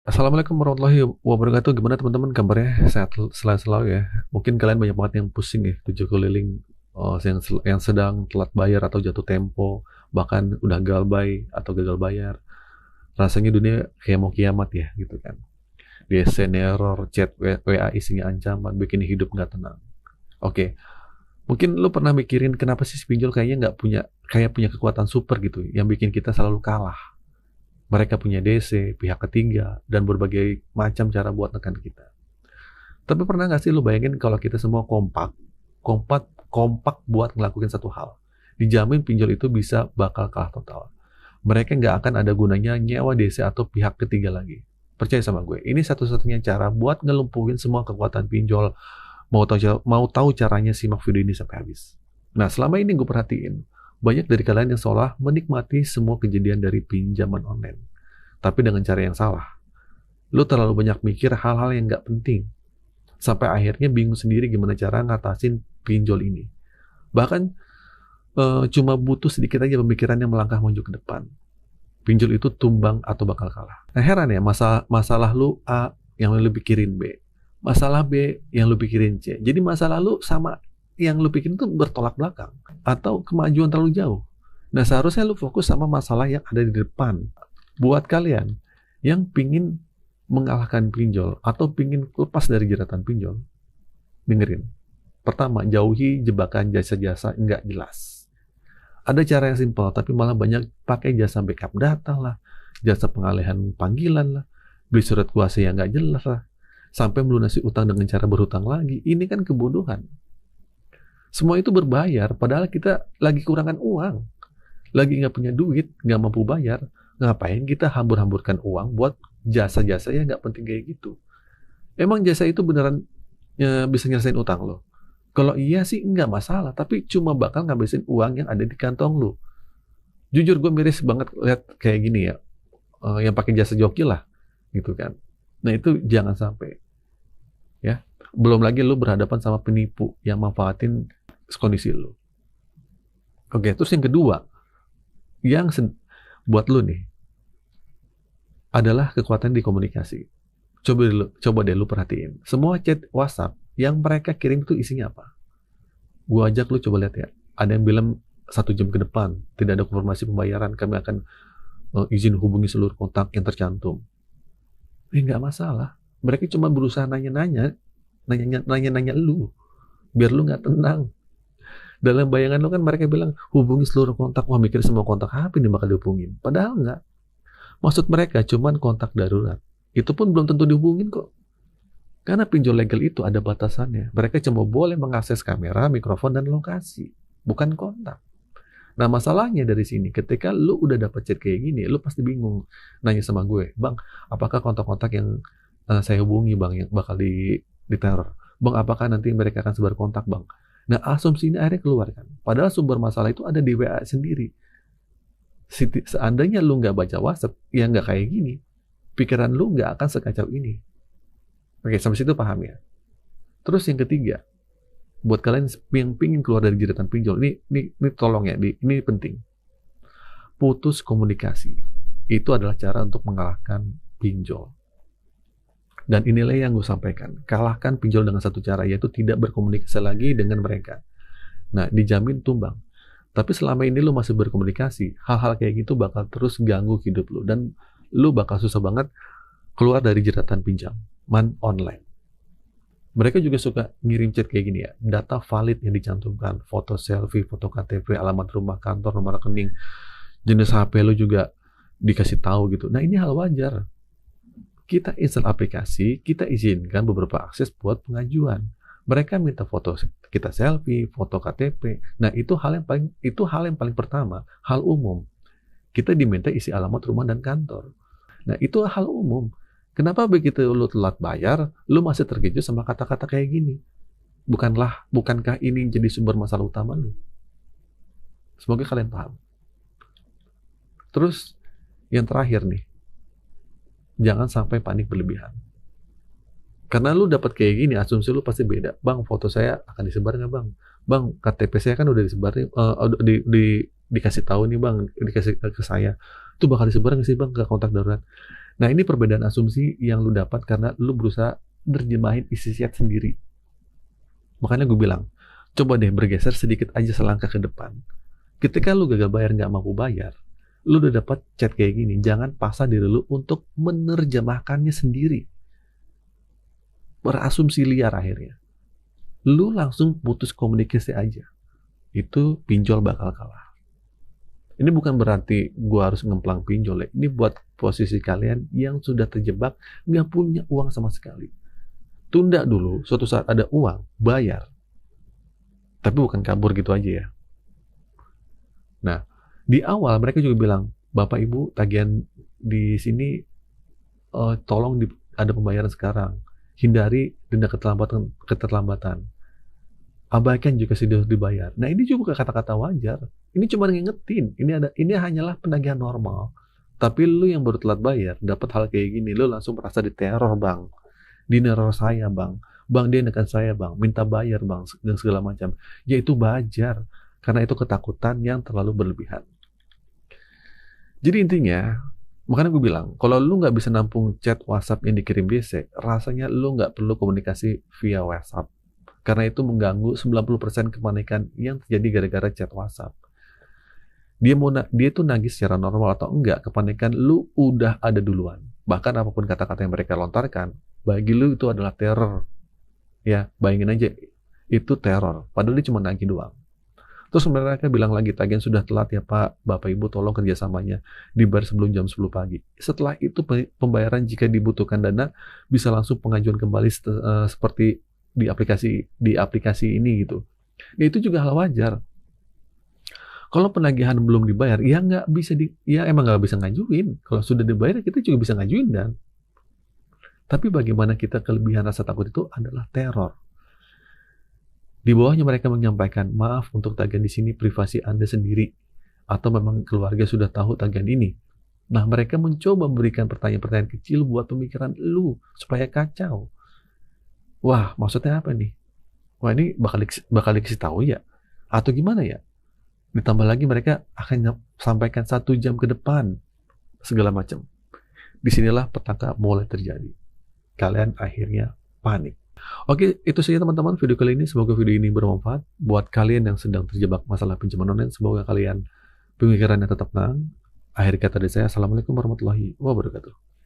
Assalamualaikum warahmatullahi wabarakatuh. Gimana teman-teman kabarnya? Sehat selalu ya. Mungkin kalian banyak banget yang pusing ya, tujuh keliling, yang sedang telat bayar atau jatuh tempo, bahkan udah gagal bayar. Rasanya dunia kayak mau kiamat ya, gitu kan. DSN error, chat WA isinya ancaman, bikin hidup nggak tenang. Oke, mungkin lu pernah mikirin kenapa sih si pinjol kayaknya nggak punya, kayak punya kekuatan super gitu, yang bikin kita selalu kalah. Mereka punya DC, pihak ketiga, dan berbagai macam cara buat nekan kita. Tapi pernah nggak sih lu bayangin kalau kita semua kompak buat ngelakuin satu hal? Dijamin pinjol itu bisa bakal kalah total. Mereka nggak akan ada gunanya nyewa DC atau pihak ketiga lagi. Percaya sama gue, ini satu-satunya cara buat ngelumpuhin semua kekuatan pinjol. Mau tahu caranya, simak video ini sampai habis. Nah, selama ini gue perhatiin, banyak dari kalian yang seolah menikmati semua kejadian dari pinjaman online. Tapi dengan cara yang salah. Lu terlalu banyak mikir hal-hal yang nggak penting. Sampai akhirnya bingung sendiri gimana cara ngatasin pinjol ini. Bahkan cuma butuh sedikit aja pemikiran yang melangkah maju ke depan. Pinjol itu tumbang atau bakal kalah. Nah heran ya, masalah lu A yang lu pikirin B. Masalah B yang lu pikirin C. Jadi masalah lu sama yang lu pikirin itu bertolak belakang. Atau kemajuan terlalu jauh. Nah seharusnya lu fokus sama masalah yang ada di depan. Buat kalian yang pingin mengalahkan pinjol atau pingin lepas dari jeratan pinjol, dengerin. Pertama, jauhi jebakan jasa-jasa nggak jelas. Ada cara yang simpel, tapi malah banyak pakai jasa backup data lah, jasa pengalihan panggilan lah, beli surat kuasa yang nggak jelas lah, sampai melunasi utang dengan cara berhutang lagi. Ini kan kebodohan. Semua itu berbayar, padahal kita lagi kurangan uang, lagi nggak punya duit, nggak mampu bayar. Ngapain kita hambur-hamburkan uang buat jasa-jasa yang nggak penting kayak gitu? Emang jasa itu beneran bisa nyelesain utang lo? Kalau iya sih nggak masalah, tapi cuma bakal ngabisin uang yang ada di kantong lo. Jujur gue miris banget lihat kayak gini ya, yang pakai jasa joki lah, gitu kan. Nah itu jangan sampai, ya. Belum lagi lo berhadapan sama penipu yang manfaatin kondisi lo. Oke, terus yang kedua, yang buat lo nih, adalah kekuatan di komunikasi. Coba deh lu perhatiin. Semua chat WhatsApp yang mereka kirim itu isinya apa? Gua ajak lu coba lihat ya. Ada yang bilang 1 jam ke depan tidak ada konfirmasi pembayaran, kami akan izin hubungi seluruh kontak yang tercantum. Nggak masalah. Mereka cuma berusaha nanya-nanya lu, biar lu nggak tenang. Dalam bayangan lu kan mereka bilang hubungi seluruh kontak. Wah, mikir semua kontak apa ini bakal dihubungin. Padahal nggak. Maksud mereka cuman kontak darurat. Itu pun belum tentu dihubungin kok. Karena pinjol legal itu ada batasannya. Mereka cuma boleh mengakses kamera, mikrofon, dan lokasi. Bukan kontak. Nah masalahnya dari sini, ketika lu udah dapet chat kayak gini, lu pasti bingung. Nanya sama gue, bang, apakah kontak-kontak yang saya hubungi bang, yang bakal diteror? Bang, apakah nanti mereka akan sebar kontak bang? Nah asumsi ini akhirnya keluar kan. Padahal sumber masalah itu ada di WA sendiri. Seandainya lu nggak baca WhatsApp, ya nggak kayak gini. Pikiran lu nggak akan sekacau ini. Oke, sampai situ paham ya. Terus yang ketiga, buat kalian yang pingin keluar dari jeratan pinjol, ini tolong ya, ini penting. Putus komunikasi. Itu adalah cara untuk mengalahkan pinjol. Dan inilah yang gue sampaikan. Kalahkan pinjol dengan satu cara, yaitu tidak berkomunikasi lagi dengan mereka. Nah, dijamin tumbang. Tapi selama ini lu masih berkomunikasi, hal-hal kayak gitu bakal terus ganggu hidup lu. Dan lu bakal susah banget keluar dari jeratan pinjaman online. Mereka juga suka ngirim chat kayak gini ya, data valid yang dicantumkan, foto selfie, foto KTP, alamat rumah, kantor, nomor rekening, jenis HP lu juga dikasih tahu gitu. Nah ini hal wajar. Kita install aplikasi, kita izinkan beberapa akses buat pengajuan. Mereka minta foto kita selfie, foto KTP. Nah itu hal yang paling pertama, hal umum. Kita diminta isi alamat rumah dan kantor. Nah itu hal umum. Kenapa begitu lu telat bayar, lu masih terkejut sama kata-kata kayak gini? Bukankah ini jadi sumber masalah utama lu? Semoga kalian paham. Terus yang terakhir nih, jangan sampai panik berlebihan. Karena lu dapat kayak gini, asumsi lu pasti beda. Bang, foto saya akan disebar nggak bang? Bang, KTP saya kan udah disebar nih, dikasih tahu nih bang, dikasih ke saya. Itu bakal disebar nggak sih bang ke kontak darurat? Nah, ini perbedaan asumsi yang lu dapat karena lu berusaha nerjemahin isi chat sendiri. Makanya gue bilang, coba deh bergeser sedikit aja selangkah ke depan. Ketika lu gagal bayar, nggak mampu bayar, lu udah dapat chat kayak gini, jangan paksa diri lu untuk menerjemahkannya sendiri. Berasumsi liar akhirnya. Lu langsung putus komunikasi aja. Itu pinjol bakal kalah. Ini bukan berarti gua harus ngemplang pinjol ya. Ini buat posisi kalian yang sudah terjebak, nggak punya uang sama sekali. Tunda dulu, suatu saat ada uang, bayar. Tapi bukan kabur gitu aja ya. Nah, di awal mereka juga bilang, Bapak Ibu tagihan di sini tolong ada pembayaran sekarang. Hindari denda keterlambatan. Abaikan juga sudah dibayar. Nah, ini juga kata-kata wajar. Ini cuma ngingetin. Ini hanyalah penagihan normal. Tapi lu yang baru telat bayar, dapat hal kayak gini, lu langsung merasa diteror, Bang. Dineror saya, Bang. Bang, dia nekan saya, Bang. Minta bayar, Bang, dan segala macam. Ya itu wajar. Karena itu ketakutan yang terlalu berlebihan. Jadi intinya, makanya gue bilang, kalau lu nggak bisa nampung chat WhatsApp yang dikirim DC, rasanya lu nggak perlu komunikasi via WhatsApp. Karena itu mengganggu 90% kepanikan yang terjadi gara-gara chat WhatsApp. Dia tuh nagih secara normal atau enggak, kepanikan lu udah ada duluan. Bahkan apapun kata-kata yang mereka lontarkan, bagi lu itu adalah teror. Ya, bayangin aja, itu teror. Padahal dia cuma nagih doang. Terus mereka bilang lagi, tagihan sudah telat ya Pak, Bapak Ibu tolong kerjasamanya dibayar sebelum jam 10 pagi. Setelah itu pembayaran jika dibutuhkan dana bisa langsung pengajuan kembali seperti di aplikasi ini gitu. Ya, itu juga hal wajar. Kalau penagihan belum dibayar, ya nggak bisa ya emang nggak bisa ngajuin. Kalau sudah dibayar, kita juga bisa ngajuin dan. Tapi bagaimana kita kelebihan rasa takut itu adalah teror. Di bawahnya mereka menyampaikan, maaf untuk tagihan di sini privasi Anda sendiri. Atau memang keluarga sudah tahu tagihan ini. Nah, mereka mencoba memberikan pertanyaan-pertanyaan kecil buat pemikiran lu supaya kacau. Wah, maksudnya apa nih? Wah, ini bakal dikasih tahu ya? Atau gimana ya? Ditambah lagi mereka akan sampaikan 1 jam ke depan. Segala macam. Disinilah petaka mulai terjadi. Kalian akhirnya panik. Oke, itu saja teman-teman video kali ini. Semoga video ini bermanfaat. Buat kalian yang sedang terjebak masalah pinjaman online, semoga kalian pemikirannya tetap tenang. Akhir kata dari saya, Assalamualaikum warahmatullahi wabarakatuh.